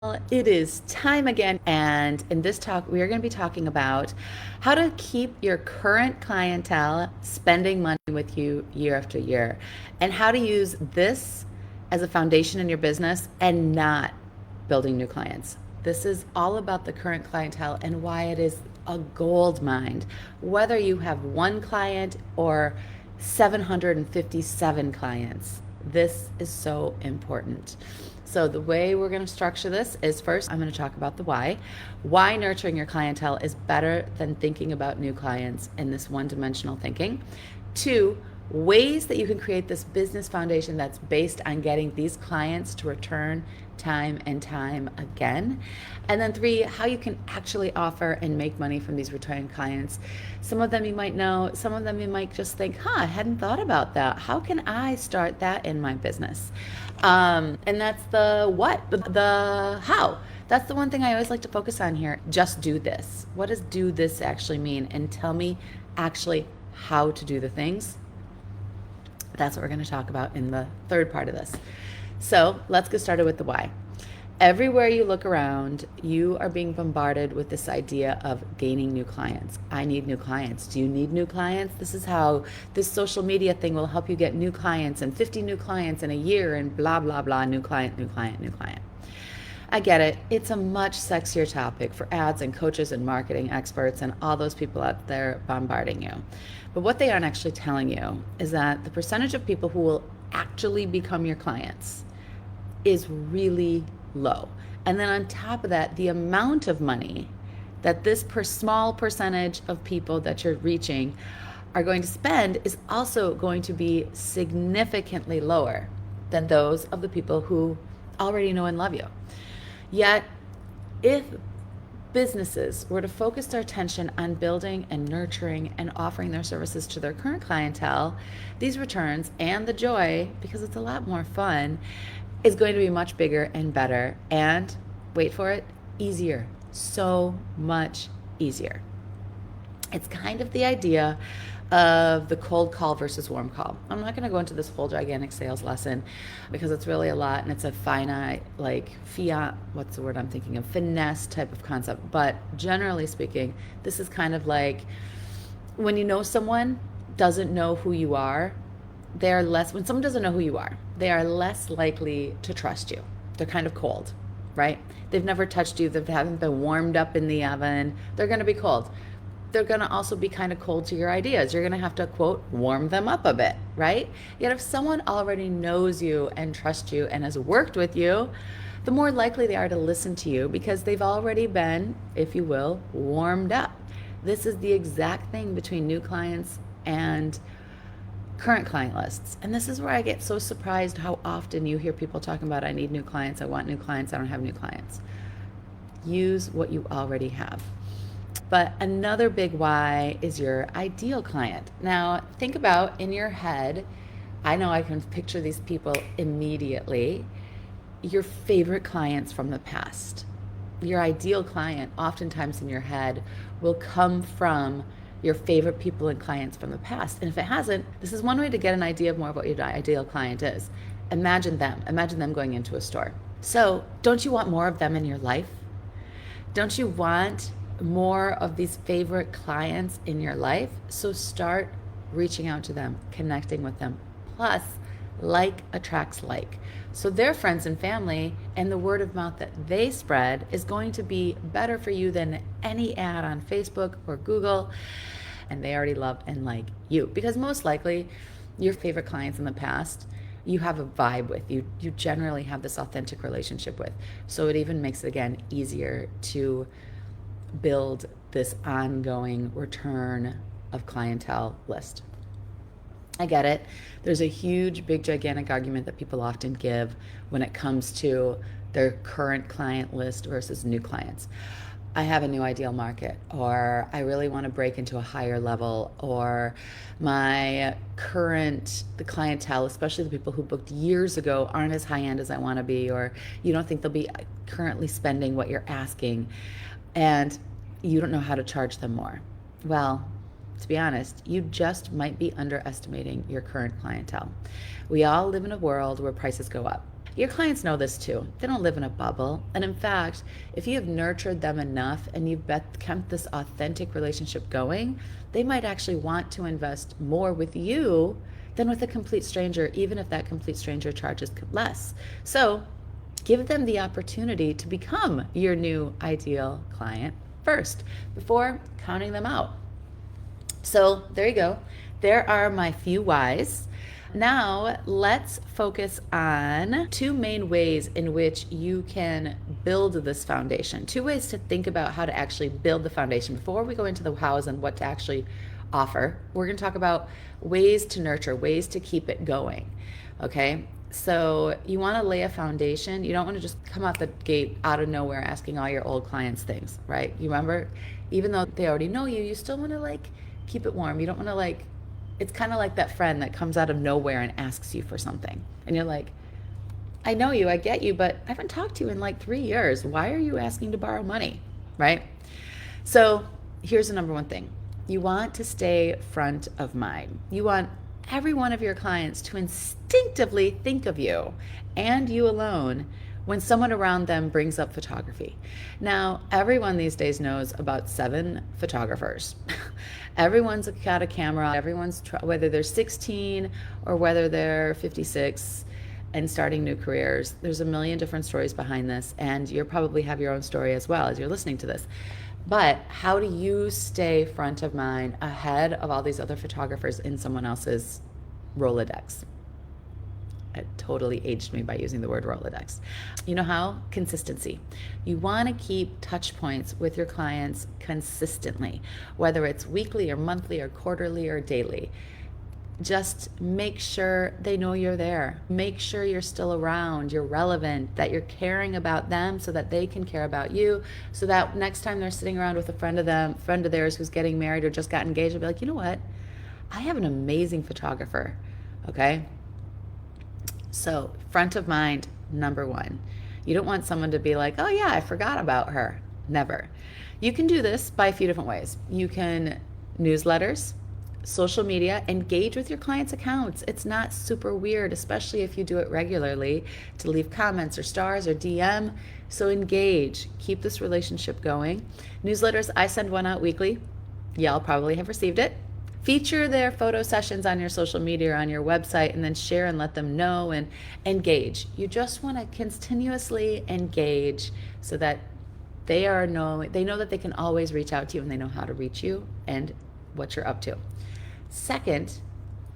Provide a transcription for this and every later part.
Well, it is time again, and in this talk, we are going to be talking about how to keep your current clientele spending money with you year after year, and how to use this as a foundation in your business and not building new clients. This is all about the current clientele and why it is a gold mine, whether you have one client or 757 clients. This is so important. So the way we're going to structure this is first, I'm going to talk about the why. Why nurturing your clientele is better than thinking about new clients in this one-dimensional thinking. Two, ways that you can create this business foundation that's based on getting these clients to return time and time again. And then three, how you can actually offer and make money from these returning clients. Some of them you might know, some of them you might just think, I hadn't thought about that. How can I start that in my business? And that's the what, the how. That's the one thing I always like to focus on here. Just do this. What does do this actually mean? And tell me actually how to do the things. That's what we're going to talk about in the third part of this. So let's get started with the why. Everywhere you look around, you are being bombarded with this idea of gaining new clients. I need new clients. Do you need new clients? This is how this social media thing will help you get new clients and 50 new clients in a year and blah, blah, blah, new client, new client, new client. I get it. It's a much sexier topic for ads and coaches and marketing experts and all those people out there bombarding you. But what they aren't actually telling you is that the percentage of people who will actually become your clients is really low. And then on top of that, the amount of money that this small percentage of people that you're reaching are going to spend is also going to be significantly lower than those of the people who already know and love you. Yet, if businesses were to focus their attention on building and nurturing and offering their services to their current clientele, these returns and the joy, because it's a lot more fun, is going to be much bigger and better and, wait for it, easier. So much easier. It's kind of the idea of the cold call versus warm call. I'm not going to go into this whole gigantic sales lesson because it's really a lot and it's a finite, like fiat, what's the word I'm thinking of, finesse type of concept. But generally speaking, this is kind of like when you know someone doesn't know who you are, when someone doesn't know who you are, they are less likely to trust you. They're kind of cold, right? They've never touched you. They haven't been warmed up in the oven. They're going to be cold. They're going to also be kind of cold to your ideas. You're going to have to, quote, warm them up a bit, right? Yet if someone already knows you and trusts you and has worked with you, the more likely they are to listen to you because they've already been, if you will, warmed up. This is the exact thing between new clients and current client lists. And this is where I get so surprised how often you hear people talking about, I need new clients, I want new clients, I don't have new clients. Use what you already have. But another big why is your ideal client. Now, think about in your head, I know I can picture these people immediately, your favorite clients from the past. Your ideal client, oftentimes in your head, will come from your favorite people and clients from the past. And if it hasn't, this is one way to get an idea of more of what your ideal client is. Imagine them going into a store. So don't you want more of them in your life? Don't you want more of these favorite clients in your life? So start reaching out to them, connecting with them. Plus, like attracts like. So their friends and family and the word of mouth that they spread is going to be better for you than any ad on Facebook or Google. And they already love and like you because most likely your favorite clients in the past you have a vibe with, you generally have this authentic relationship with. So it even makes it, again, easier to build this ongoing return of clientele list. I get it. There's a huge, big, gigantic argument that people often give when it comes to their current client list versus new clients. I have a new ideal market, or I really want to break into a higher level, or my the clientele, especially the people who booked years ago, aren't as high end as I want to be, or you don't think they'll be currently spending what you're asking, and you don't know how to charge them more. Well, to be honest, you just might be underestimating your current clientele. We all live in a world where prices go up. Your clients know this too. They don't live in a bubble. And in fact, if you have nurtured them enough and you've kept this authentic relationship going, they might actually want to invest more with you than with a complete stranger, even if that complete stranger charges less. So give them the opportunity to become your new ideal client first before counting them out. So there you go. There are my few whys. Now let's focus on two main ways in which you can build this foundation. Two ways to think about how to actually build the foundation. Before we go into the hows and what to actually offer, we're going to talk about ways to nurture, ways to keep it going. Okay? So you want to lay a foundation. You don't want to just come out the gate out of nowhere asking all your old clients things, right? You remember, even though they already know you, you still want to keep it warm. You don't want to it's kind of like that friend that comes out of nowhere and asks you for something. And you're like, I know you, I get you, but I haven't talked to you in 3 years. Why are you asking to borrow money, right? So here's the number one thing. You want to stay front of mind. You want every one of your clients to instinctively think of you and you alone when someone around them brings up photography. Now, everyone these days knows about 7 photographers. Everyone's got a camera. Everyone's, whether they're 16 or whether they're 56 and starting new careers, there's a million different stories behind this, and you probably have your own story as well as you're listening to this. But how do you stay front of mind ahead of all these other photographers in someone else's Rolodex? It totally aged me by using the word Rolodex. You know how? Consistency. You want to keep touch points with your clients consistently, whether it's weekly or monthly or quarterly or daily. Just make sure they know you're there. Make sure you're still around, you're relevant, that you're caring about them so that they can care about you, so that next time they're sitting around with a friend of theirs who's getting married or just got engaged, they'll be like, you know what? I have an amazing photographer, okay? So front of mind, number one. You don't want someone to be like, oh yeah, I forgot about her. Never. You can do this by a few different ways. You can newsletters, social media, engage with your clients' accounts. It's not super weird, especially if you do it regularly, to leave comments or stars or DM. So engage, keep this relationship going. Newsletters, I send one out weekly. Y'all probably have received it. Feature their photo sessions on your social media or on your website, and then share and let them know and engage. You just want to continuously engage so that they know that they can always reach out to you and they know how to reach you and what you're up to. Second,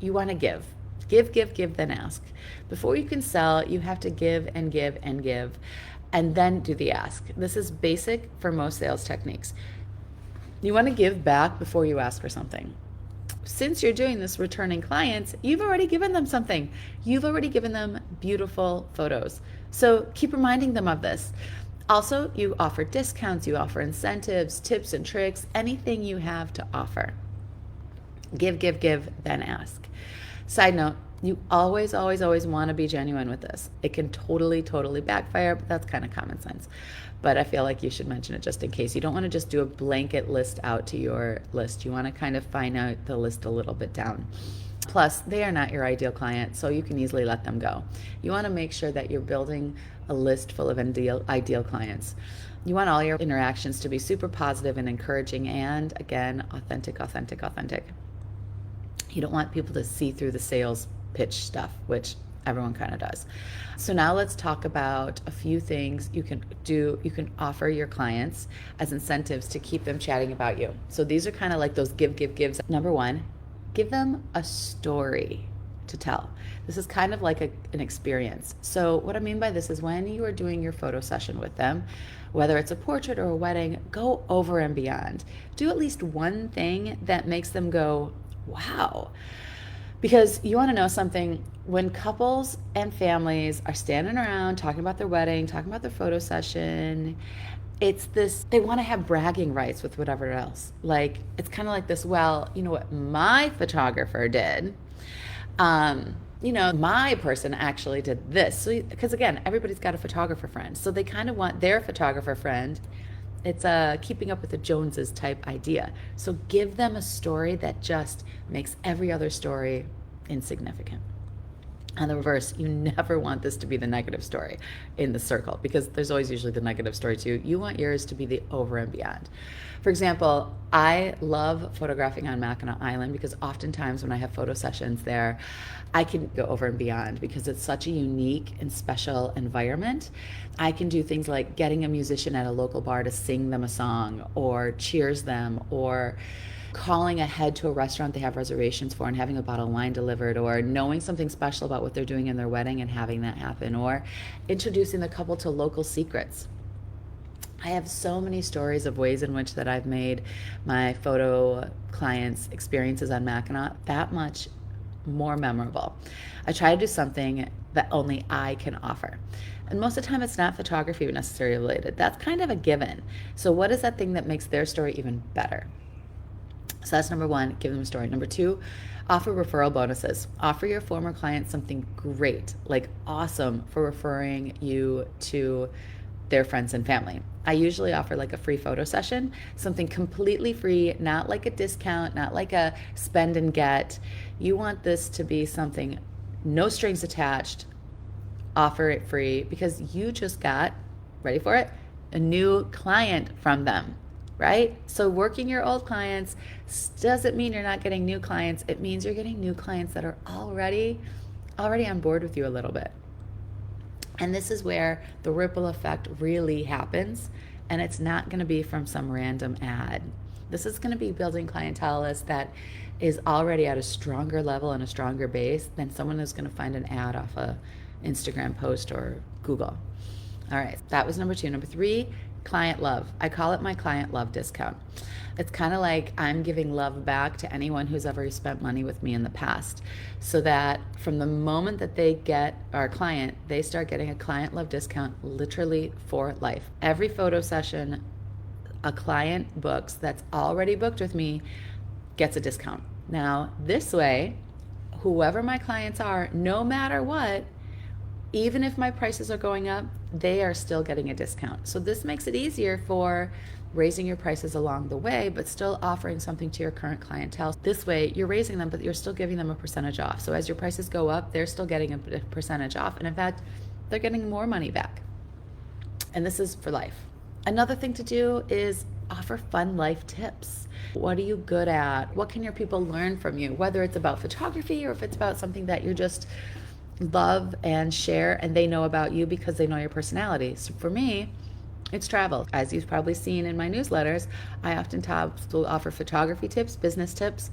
you want to give. Give, then ask. Before you can sell, you have to give and give and give, and then do the ask. This is basic for most sales techniques. You want to give back before you ask for something. Since you're doing this returning clients, you've already given them something. You've already given them beautiful photos. So keep reminding them of this. Also, you offer discounts, you offer incentives, tips and tricks, anything you have to offer. Give, then ask. Side note, you always want to be genuine with this. It can totally backfire, but that's kind of common sense. But I feel like you should mention it just in case. You don't want to just do a blanket list out to your list. You want to kind of find out the list a little bit down. Plus, they are not your ideal client, so you can easily let them go. You want to make sure that you're building a list full of ideal clients. You want all your interactions to be super positive and encouraging and, again, authentic. You don't want people to see through the sales pitch stuff, which everyone kind of does. So now let's talk about a few things you can do. You can offer your clients as incentives to keep them chatting about you. So these are kind of like those gives. Number one, give them a story to tell. This is kind of like an experience. So what I mean by this is when you are doing your photo session with them, whether it's a portrait or a wedding, go over and beyond. Do at least one thing that makes them go, wow. Because you want to know something, when couples and families are standing around talking about their wedding, talking about their photo session, it's this, they want to have bragging rights with whatever else. Like, it's kind of like this, well, you know what my photographer did? My person actually did this. So, because again, everybody's got a photographer friend. So they kind of want their photographer friend. It's a keeping up with the Joneses type idea. So give them a story that just makes every other story insignificant. On the reverse, you never want this to be the negative story in the circle, because there's always usually the negative story too. You want yours to be the over and beyond. For example, I love photographing on Mackinac Island because oftentimes when I have photo sessions there, I can go over and beyond because it's such a unique and special environment. I can do things like getting a musician at a local bar to sing them a song or cheers them, or calling ahead to a restaurant they have reservations for and having a bottle of wine delivered, or knowing something special about what they're doing in their wedding and having that happen, or introducing the couple to local secrets. I have so many stories of ways in which that I've made my photo clients' experiences on Mackinac that much more memorable. I try to do something that only I can offer. And most of the time it's not photography necessarily related. That's kind of a given. So what is that thing that makes their story even better? So that's number one, give them a story. Number two, offer referral bonuses. Offer your former clients something great, like awesome, for referring you to their friends and family. I usually offer like a free photo session, something completely free, not like a discount, not like a spend and get. You want this to be something, no strings attached, offer it free because you just got, ready for it, a new client from them. Right? So working your old clients doesn't mean you're not getting new clients. It means you're getting new clients that are already on board with you a little bit. And this is where the ripple effect really happens. And it's not going to be from some random ad. This is going to be building clientele list that is already at a stronger level and a stronger base than someone who's going to find an ad off a Instagram post or Google. All right, that was number two. Number three, client love. I call it my client love discount. It's kind of like I'm giving love back to anyone who's ever spent money with me in the past, so that from the moment that they get our client, they start getting a client love discount literally for life. Every photo session a client books that's already booked with me gets a discount. Now, this way, whoever my clients are, no matter what, even if my prices are going up, they are still getting a discount. So this makes it easier for raising your prices along the way, but still offering something to your current clientele. This way, you're raising them, but you're still giving them a percentage off. So as your prices go up, they're still getting a percentage off. And in fact, they're getting more money back. And this is for life. Another thing to do is offer fun life tips. What are you good at? What can your people learn from you? Whether it's about photography or if it's about something that you just love and share and they know about you because they know your personality. So for me, it's travel. As you've probably seen in my newsletters, I often will offer photography tips, business tips,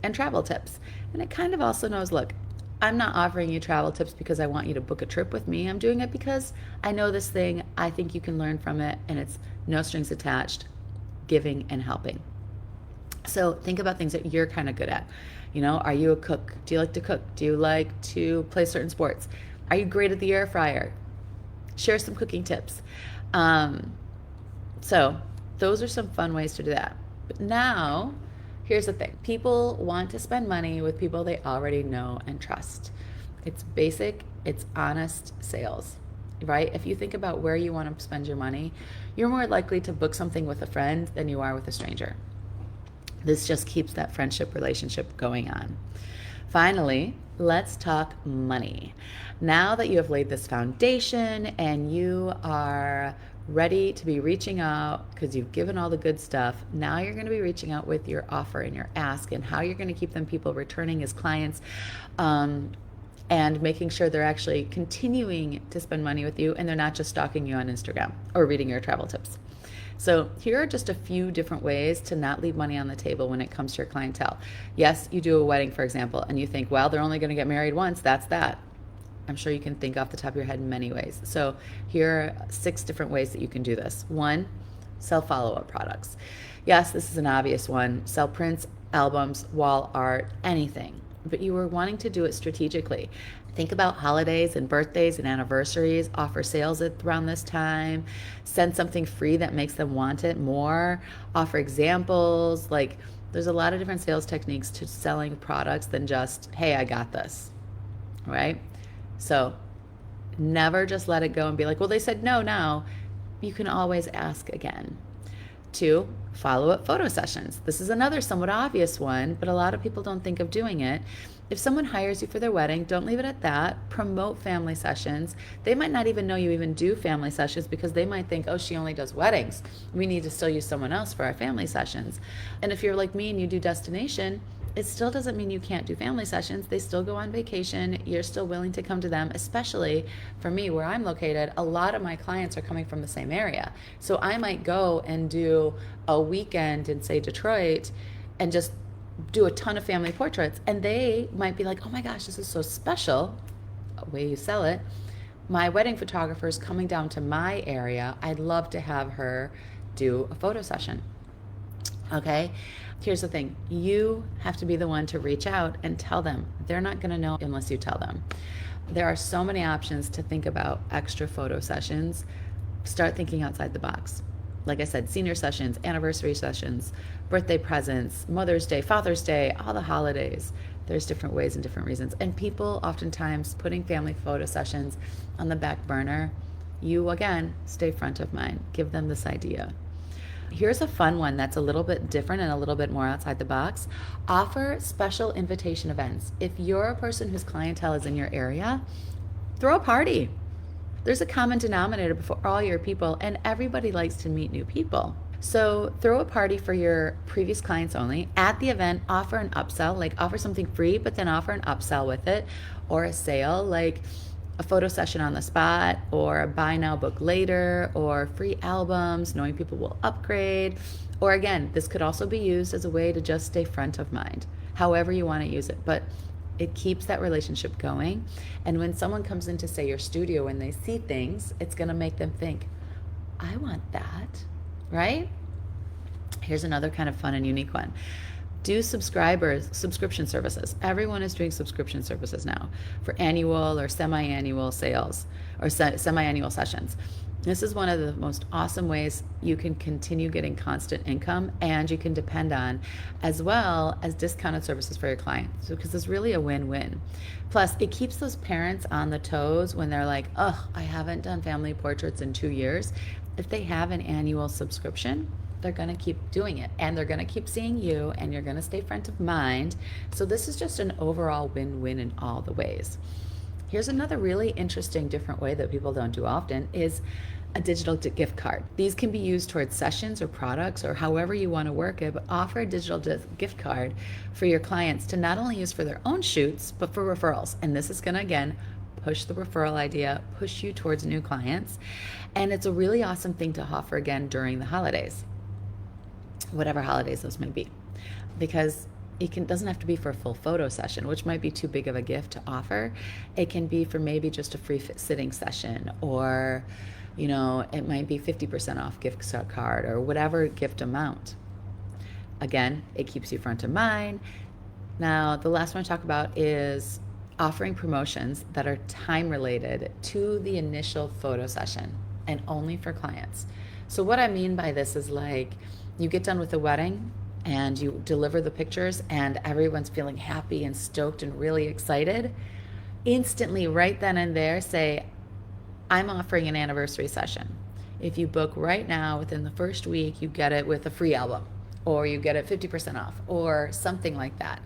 and travel tips. And it kind of also knows, look, I'm not offering you travel tips because I want you to book a trip with me. I'm doing it because I know this thing, I think you can learn from it, and it's no strings attached, giving and helping. So think about things that you're kind of good at. You know, are you a cook? Do you like to cook? Do you like to play certain sports? Are you great at the air fryer? Share some cooking tips. So those are some fun ways to do that. But now, here's the thing. People want to spend money with people they already know and trust. It's basic, it's honest sales, right? If you think about where you want to spend your money, you're more likely to book something with a friend than you are with a stranger. This just keeps that friendship relationship going on. Finally, let's talk money. Now that you have laid this foundation and you are ready to be reaching out because you've given all the good stuff, now you're going to be reaching out with your offer and your ask and how you're going to keep them people returning as clients, and making sure they're actually continuing to spend money with you and they're not just stalking you on Instagram or reading your travel tips. So here are just a few different ways to not leave money on the table when it comes to your clientele. Yes, you do a wedding, for example, and you think, well, they're only going to get married once. That's that. I'm sure you can think off the top of your head in many ways. So here are 6 different ways that you can do this. 1, sell follow-up products. Yes, this is an obvious one. Sell prints, albums, wall art, anything. But you were wanting to do it strategically. Think about holidays and birthdays and anniversaries. Offer sales around this time. Send something free that makes them want it more. Offer examples. Like, there's a lot of different sales techniques to selling products than just, hey, I got this, right? So never just let it go and be like, well, they said no now. You can always ask again. 2, follow-up photo sessions. This is another somewhat obvious one, but a lot of people don't think of doing it. If someone hires you for their wedding, don't leave it at that. Promote family sessions. They might not even know you even do family sessions because they might think, oh, she only does weddings. We need to still use someone else for our family sessions. And if you're like me and you do destination, it still doesn't mean you can't do family sessions. They still go on vacation. You're still willing to come to them, especially for me where I'm located. A lot of my clients are coming from the same area. So I might go and do a weekend in, say, Detroit and just do a ton of family portraits. And they might be like, oh my gosh, this is so special, the way you sell it. My wedding photographer is coming down to my area. I'd love to have her do a photo session. Okay? Here's the thing. You have to be the one to reach out and tell them. They're not going to know unless you tell them. There are so many options to think about extra photo sessions. Start thinking outside the box. Like I said, senior sessions, anniversary sessions, birthday presents, Mother's Day, Father's Day, all the holidays. There's different ways and different reasons. And people oftentimes putting family photo sessions on the back burner. You, again, stay front of mind. Give them this idea. Here's a fun one that's a little bit different and a little bit more outside the box. Offer special invitation events. If you're a person whose clientele is in your area, throw a party. There's a common denominator for all your people, and everybody likes to meet new people. So throw a party for your previous clients only. At the event, offer an upsell, like offer something free, but then offer an upsell with it, or a sale, like a photo session on the spot, or a buy now, book later, or free albums, knowing people will upgrade. Or again, this could also be used as a way to just stay front of mind, however you want to use it. But it keeps that relationship going. And when someone comes into, say, your studio and they see things, it's going to make them think, I want that, right? Here's another kind of fun and unique one. Do subscription services. Everyone is doing subscription services now for annual or semi-annual sales or semi-annual sessions. This is one of the most awesome ways you can continue getting constant income, and you can depend on, as well as discounted services for your clients. So, because it's really a win-win. Plus, it keeps those parents on the toes when they're like, oh, I haven't done family portraits in 2 years. If they have an annual subscription, they're going to keep doing it, and they're going to keep seeing you, and you're going to stay front of mind. So this is just an overall win-win in all the ways. Here's another really interesting different way that people don't do often is a digital gift card. These can be used towards sessions or products or however you want to work it, but offer a digital gift card for your clients to not only use for their own shoots, but for referrals. And this is going to, again, push the referral idea, push you towards new clients. And it's a really awesome thing to offer again during the holidays, whatever holidays those may be, because it doesn't have to be for a full photo session, which might be too big of a gift to offer. It can be for maybe just a free sitting session, or it might be 50% off gift card, or whatever gift amount. Again, it keeps you front of mind. Now, the last one I talk about is offering promotions that are time related to the initial photo session and only for clients. So what I mean by this is, like, you get done with the wedding and you deliver the pictures and everyone's feeling happy and stoked and really excited. Instantly, right then and there, say, I'm offering an anniversary session. If you book right now, within the first week, you get it with a free album, or you get it 50% off, or something like that.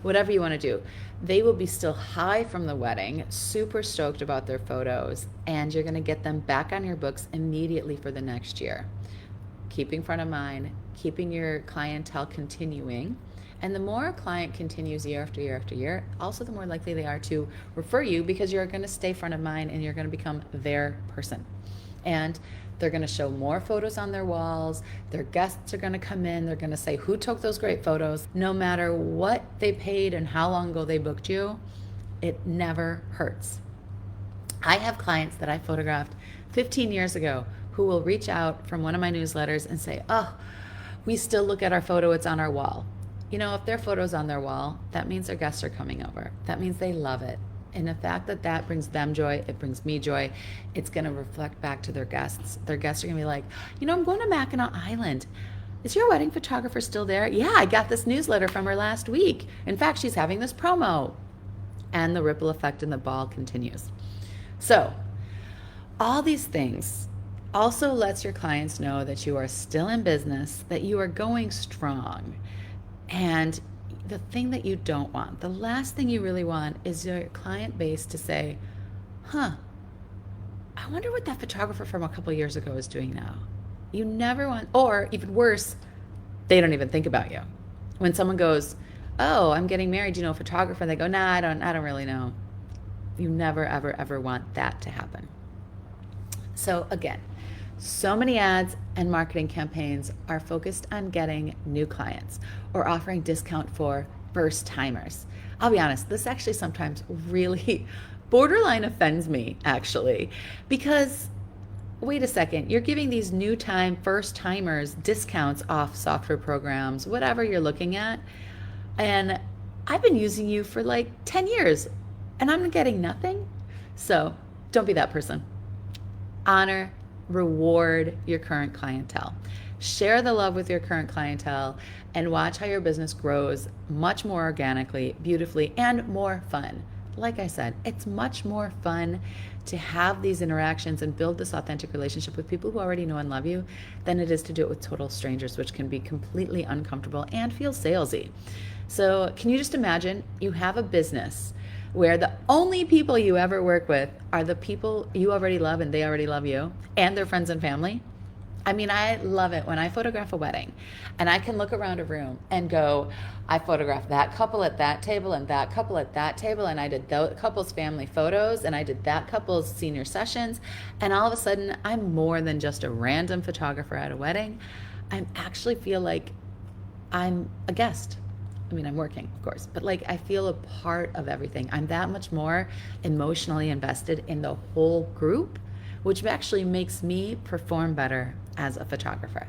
Whatever you want to do. They will be still high from the wedding, super stoked about their photos, and you're going to get them back on your books immediately for the next year. Keeping front of mind, keeping your clientele continuing. And the more a client continues year after year after year, also the more likely they are to refer you, because you're going to stay front of mind and you're going to become their person. And they're going to show more photos on their walls. Their guests are going to come in. They're going to say, who took those great photos? No matter what they paid and how long ago they booked you, it never hurts. I have clients that I photographed 15 years ago who will reach out from one of my newsletters and say, oh, we still look at our photo, it's on our wall. If their photo's on their wall, that means their guests are coming over. That means they love it. And the fact that that brings them joy, it brings me joy. It's going to reflect back to their guests. Their guests are going to be like, I'm going to Mackinac Island. Is your wedding photographer still there? Yeah, I got this newsletter from her last week. In fact, she's having this promo. And the ripple effect and the ball continues. So, all these things also lets your clients know that you are still in business, that you are going strong. And the thing that you don't want, the last thing you really want is your client base to say, huh, I wonder what that photographer from a couple of years ago is doing now. You never want, or even worse, they don't even think about you. When someone goes, oh, I'm getting married, do you know a photographer? And they go, nah, I don't really know. You never, ever, ever want that to happen. So again, so many ads and marketing campaigns are focused on getting new clients or offering discount for first timers. I'll be honest, this actually sometimes really borderline offends me, actually, because wait a second, you're giving these new time first timers discounts off software programs, whatever you're looking at. And I've been using you for like 10 years and I'm getting nothing. So don't be that person. Honor, reward your current clientele. Share the love with your current clientele and watch how your business grows much more organically, beautifully, and more fun. Like I said, it's much more fun to have these interactions and build this authentic relationship with people who already know and love you than it is to do it with total strangers, which can be completely uncomfortable and feel salesy. So can you just imagine you have a business where the only people you ever work with are the people you already love and they already love you and their friends and family? I mean, I love it when I photograph a wedding and I can look around a room and go, I photographed that couple at that table and that couple at that table, and I did that couple's family photos and I did that couple's senior sessions. And all of a sudden, I'm more than just a random photographer at a wedding. I actually feel like I'm a guest. I mean, I'm working, of course, but like I feel a part of everything. I'm that much more emotionally invested in the whole group, which actually makes me perform better as a photographer.